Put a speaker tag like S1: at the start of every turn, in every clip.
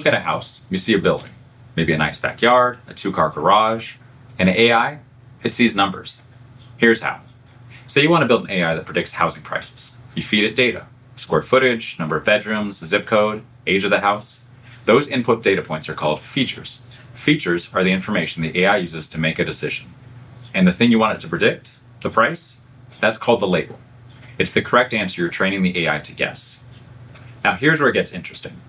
S1: Look at a house, you see a building, maybe a nice backyard, a two-car garage, and AI, it sees numbers. Here's how. Say you want to build an AI that predicts housing prices. You feed it data, square footage, number of bedrooms, zip code, age of the house. Those input data points are called features. Features are the information the AI uses to make a decision. And the thing you want it to predict, the price, that's called the label. It's the correct answer you're training the AI to guess. Now here's where it gets interesting.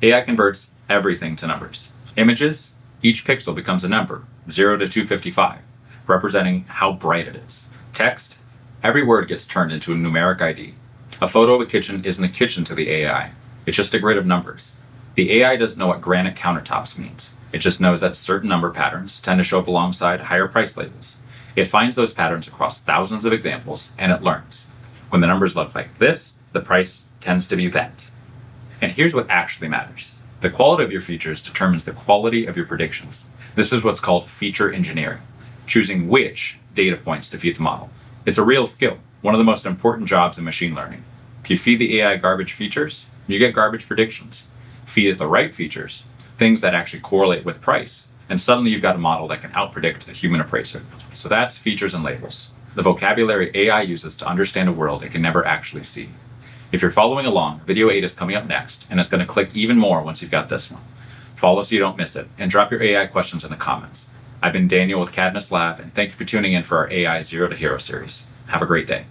S1: AI converts everything to numbers. Images, each pixel becomes a number, 0 to 255, representing how bright it is. Text, every word gets turned into a numeric ID. A photo of a kitchen isn't a kitchen to the AI. It's just a grid of numbers. The AI doesn't know what granite countertops means. It just knows that certain number patterns tend to show up alongside higher price labels. It finds those patterns across thousands of examples, and it learns. When the numbers look like this, the price tends to be that. And here's what actually matters. The quality of your features determines the quality of your predictions. This is what's called feature engineering, choosing which data points to feed the model. It's a real skill, one of the most important jobs in machine learning. If you feed the AI garbage features, you get garbage predictions. Feed it the right features, things that actually correlate with price, and suddenly you've got a model that can outpredict a human appraiser. So that's features and labels, the vocabulary AI uses to understand a world it can never actually see. If you're following along, video 8 is coming up next, and it's going to click even more once you've got this one. Follow so you don't miss it, and drop your AI questions in the comments. I've been Daniel with Cadmus Lab, and thank you for tuning in for our AI Zero to Hero series. Have a great day.